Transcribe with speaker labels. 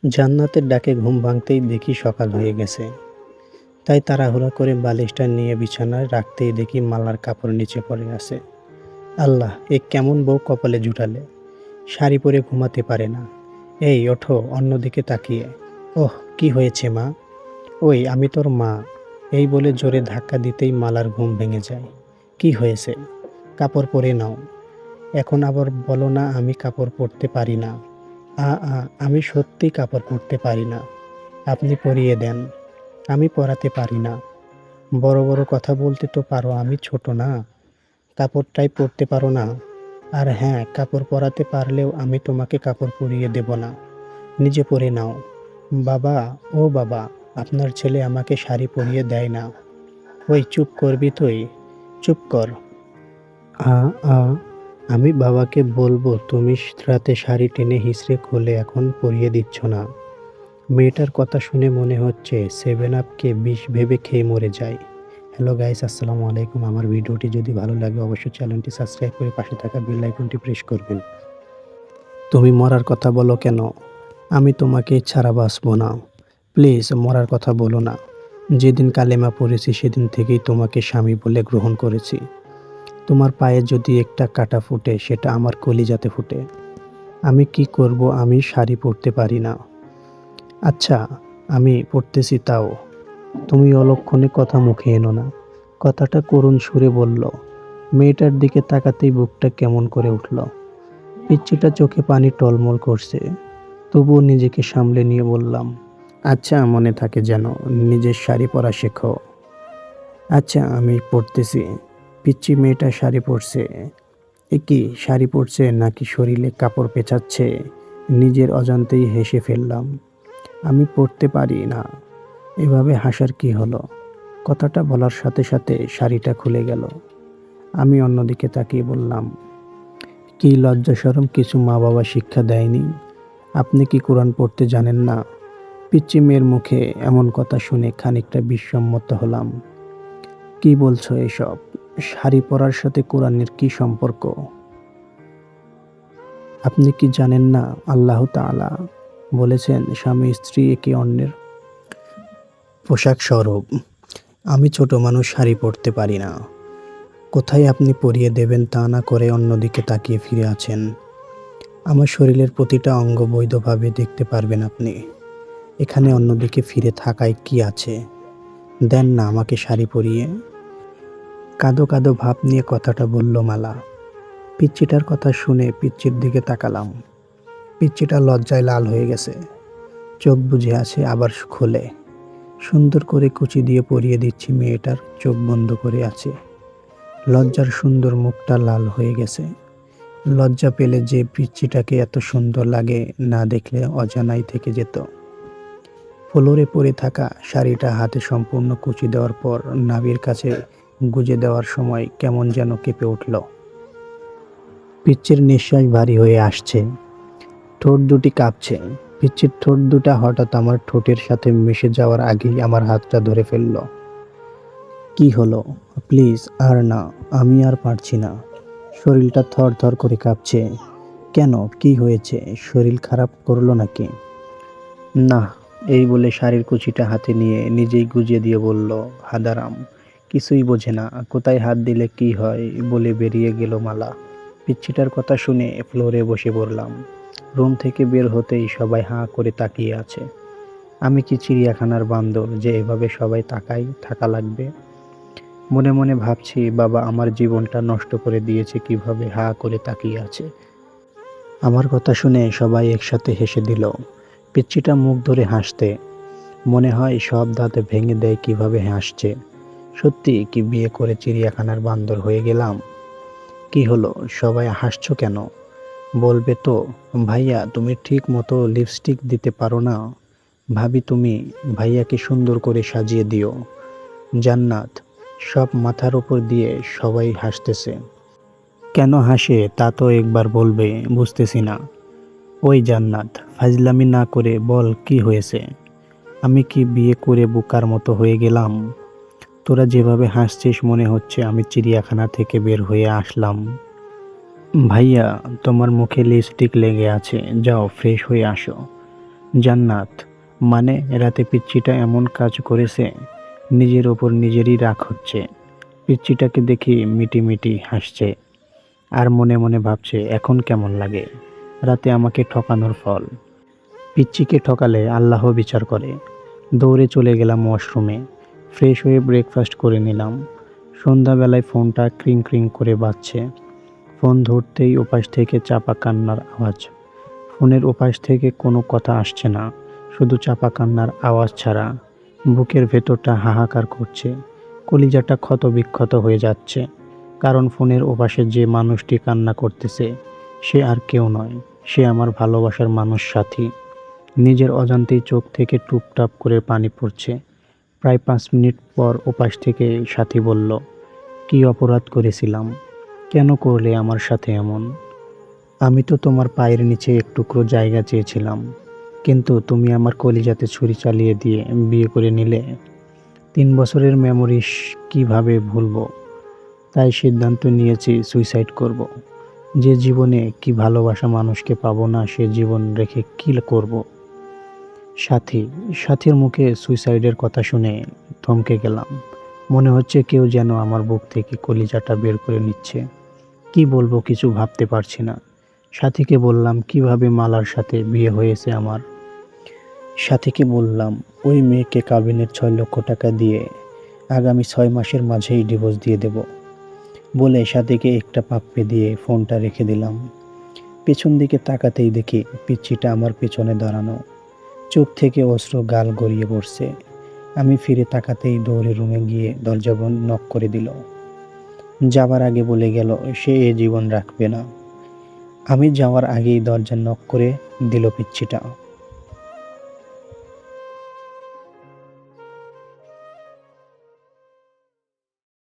Speaker 1: জান্নাতের ডাকে ঘুম ভাঙতেই দেখি সকাল হয়ে গেছে। তাই তাড়াহুড়া করে বালিশটা নিয়ে বিছানায় রাখতেই দেখি মালার কাপড় নিচে পড়ে আছে। আল্লাহ, এ কেমন বউ কপালে জুটালে! শাড়ি পরে ঘুমাতে পারে না। এই ওঠো অন্যদিকে তাকিয়ে। ওহ, কি হয়েছে মা? ওই আমি তোর মা। এই বলে জোরে ধাক্কা দিতেই মালার ঘুম ভেঙে যায়। কি হয়েছে? কাপড় পরে নাও। এখন আবার বলো না আমি কাপড় পরতে পারি না। আ আ আমি সত্যিই কাপড় পরতে পারি না। আপনি পরিয়ে দেন। আমি পরাতে পারি না। বড় বড় কথা বলতে তো পারো, আমি ছোট না? কাপড়টাই পরতে পারো না? আর হ্যাঁ, কাপড় পরাতে পারলেও আমি তোমাকে কাপড় পরিয়ে দেব না। নিজে পরে নাও। বাবা, ও বাবা, আপনার ছেলে আমাকে শাড়ি পরিয়ে দেয় না। ওই চুপ করবি তুই? চুপ কর। আ আ আমি বাবাকে বলবো তুমি রাতে শাড়ি টেনে হিঁচড়ে খুলে এখন পরিয়ে দিচ্ছ না। মেয়েটার কথা শুনে মনে হচ্ছে 7 আপকে বিষ ভেবে খেয়ে মরে যায়। হ্যালো গাইস, আসসালামু আলাইকুম। আমার ভিডিওটি যদি ভালো লাগে অবশ্যই চ্যানেলটি সাবস্ক্রাইব করে পাশে থাকা বেল আইকনটি প্রেস করবেন। তুমি মরার কথা বলো কেন? আমি তোমাকে ছাড়া বাঁচব না। প্লিজ মরার কথা বলো না। যেদিন কালেমা পড়েছি সেদিন থেকেই তোমাকে স্বামী বলে গ্রহণ করেছি। তোমার পায়ে যদি একটা কাঁটা ফুটে সেটা আমার কলিজাতে ফুটে। আমি কি করব? আমি শাড়ি পরতে পারি না। আচ্ছা, আমি পড়তেছি তাও। তুমি অলক্ষণে কথা মুখে এনো না। কথাটা করুণ সুরে বলল। মেয়েটার দিকে তাকাতেই বুকটা কেমন করে উঠল। পিচ্চিটা চোখে পানি টলমল করছে। তবুও নিজেকে সামলে নিয়ে বললাম, আচ্ছা মনে থাকে যেন, নিজের শাড়ি পরা শেখো। আচ্ছা আমি পড়তেছি। পিচ্চি মেয়েটা শাড়ি পরছে। এ কি, শাড়ি পরছে নাকি শরীরে কাপড় পেঁচাচ্ছে? নিজের অজান্তেই হেসে ফেললাম। আমি পড়তে পারি না। এভাবে হাসার কি হলো? কথাটা বলার সাথে সাথে শাড়িটা খুলে গেল। আমি অন্যদিকে তাকিয়ে বললাম, কি লজ্জা শরম কিছু মা বাবা শিক্ষা দেয়নি? আপনি কি কোরআন পড়তে জানেন না? পিচ্চি মেয়ের মুখে এমন কথা শুনে খানিকটা বিস্মত হলাম। কি বলছো এসব? শাড়ি পরার সাথে কোরআনের কি সম্পর্ক? আপনি কি জানেন না আল্লাহ তাআলা বলেছেন স্বামী স্ত্রী একে অন্যের পোশাক স্বরূপ। আমি ছোট মানুষ, শাড়ি পরতে পারি না। কোথায় আপনি পরিয়ে দেবেন তা না করে অন্যদিকে তাকিয়ে ফিরে আছেন। আমার শরীরের প্রতিটা অঙ্গ বৈধভাবে দেখতে পারবেন আপনি। এখানে অন্যদিকে ফিরে থাকায় কি আছে? দেন না আমাকে শাড়ি পরিয়ে। কাঁদো কাঁদো ভাব নিয়ে কথাটা বলল মালা। পিচ্চিটার কথা শুনে পিচ্চির দিকে তাকালাম। পিচ্চিটা লজ্জায় লাল হয়ে গেছে। চোখ বুজে আছে আবার খোলে। সুন্দর করে কুচি দিয়ে পরিয়ে দিচ্ছি, মেয়েটার চোখ বন্ধ করে আছে। লজ্জার সুন্দর মুখটা লাল হয়ে গেছে। লজ্জা পেলে যে পিচ্চিটাকে এত সুন্দর লাগে না দেখলে অজানাই থেকে যেত। ফ্লোরে পরে থাকা শাড়িটা হাতে সম্পূর্ণ কুচি দেওয়ার পর নাভির কাছে গুজে দেওয়ার সময় কেমন যেন কেঁপে উঠল। পিচ্চির নিঃশ্বাস ভারী হয়ে আসছে। ঠোঁট দুটি কাঁপছে। পিচ্চির ঠোঁট দুটা হঠাৎ আমার ঠোঁটের সাথে মিশে যাওয়ার আগেই আমার হাতটা ধরে ফেলল। কি হলো? প্লিজ আর না, আমি আর পারছি না। শরীরটা থরথর করে কাঁপছে। কেন, কি হয়েছে? শরীর খারাপ করলো নাকি? না। এই বলে শাড়ির কুচিটা হাতে নিয়ে নিজেই গুজিয়ে দিয়ে বলল, হাদারাম। কিছুই বোঝে না, কোথায় হাত দিলে কি হয় বলে বেরিয়ে গেল মালা। পিচ্চিটার কথা শুনে ফ্লোরে বসে পড়লাম। রুম থেকে বের হতেই সবাই হাঁ করে তাকিয়ে আছে। আমি কি চিড়িয়াখানার বান্দর যে এভাবে সবাই তাকাই থাকা লাগবে? মনে মনে ভাবছি, বাবা আমার জীবনটা নষ্ট করে দিয়েছে কিভাবে হাঁ করে তাকিয়ে আছে। আমার কথা শুনে সবাই একসাথে হেসে দিল। পিচ্চিটা মুখ ধরে হাসতে। মনে হয় সব দাঁত ভেঙে দেয় কিভাবে হাসছে। সত্যি কি বিয়ে করে চিড়িয়াখানার বান্দর হয়ে গেলাম? কি হলো, সবাই হাসছো কেন? বলবে তো। ভাইয়া তুমি ঠিক মতো লিপস্টিক দিতে পারো না? ভাবি তুমি ভাইয়াকে সুন্দর করে সাজিয়ে দিও। জান্নাত। সব মাথার উপর দিয়ে সবাই হাসতেছে। কেন হাসে তা তো একবার বলবে, বুঝতেছি না। ওই জান্নাত, ফাজলামি না করে বল কি হয়েছে? আমি কি বিয়ে করে বোকার মতো হয়ে গেলাম? তোরা যেভাবে হাসছিস মনে হচ্ছে আমি চিড়িয়াখানা থেকে বের হয়ে আসলাম। ভাইয়া, তোমার মুখে লিপস্টিক লেগে আছে, যাও ফ্রেশ হয়ে আসো। জান্নাত মানে রাতে পিচ্চিটা এমন কাজ করেছে, নিজের ওপর নিজেরই রাগ হচ্ছে। পিচ্চিটাকে দেখে মিটি হাসছে আর মনে মনে ভাবছে এখন কেমন লাগে, রাতে আমাকে ঠকানোর ফল। পিচ্চিকে ঠকালে আল্লাহ বিচার করে। দৌড়ে চলে গেলাম ওয়াশরুমে, ফ্রেশ হয়ে ব্রেকফাস্ট করে নিলাম। সন্ধ্যাবেলায় ফোনটা ক্রিং ক্রিং করে বাজছে। ফোন ধরতেই ওপাশ থেকে চাপা কান্নার আওয়াজ। ফোনের ওপাশ থেকে কোনো কথা আসছে না, শুধু চাপা কান্নার আওয়াজ ছাড়া। বুকের ভেতরটা হাহাকার করছে, কলিজাটা ক্ষতবিক্ষত হয়ে যাচ্ছে। কারণ ফোনের ওপাশে যে মানুষটি কান্না করতেছে সে আর কেউ নয়, সে আমার ভালোবাসার মানুষ সাথী। নিজের অজান্তেই চোখ থেকে টুপটাপ করে পানি পড়ছে। প্রায় 5 মিনিট পর ওপাশ থেকে সাথী বলল, কি অপরাধ করেছিলাম, কেন করলে আমার সাথে এমন? আমি তো তোমার পায়ের নিচে এক টুকরো জায়গা চেয়েছিলাম, কিন্তু তুমি আমার কলিজাতে ছুরি চালিয়ে দিয়ে বিয়ে করে নিলে। 3 বছরের মেমোরিস কিভাবে ভুলবো? তাই সিদ্ধান্ত নিয়েছি সুইসাইড করব। যে জীবনে কি ভালোবাসা মানুষকে পাবো না, সে জীবন রেখে কি করব? সাথী সাথীর মুখে সুইসাইডের কথা শুনে থমকে গেলাম। মনে হচ্ছে কেউ যেন আমার বুক থেকে কলিজাটা বের করে নিচ্ছে। কি বলবো কিছু ভাবতে পারছি না। সাথীকে বললাম কিভাবে মালার সাথে বিয়ে হয়েছে আমার। সাথীকে বললাম ওই মেয়েকে কাবিনের 6 লক্ষ টাকা দিয়ে আগামী 6 মাসের মাঝেই ডিভোর্স দিয়ে দেব বলে সাথীকে একটা পাপ্পি দিয়ে ফোনটা রেখে দিলাম। পেছন দিকে তাকাতেই দেখি পিচ্চিটা আমার পেছনে দাঁড়ানো, চোখ থেকে অশ্রু গাল গড়িয়ে পড়ছে। আমি ফিরে তাকাতেই দৌড়ে রুমে গিয়ে দরজা বন্ধ নক করে দিল। যাবার আগে বলে গেল সে এ জীবন রাখবে না। আমি যাওয়ার আগেই দরজা নক করে দিল পিচ্চিটা।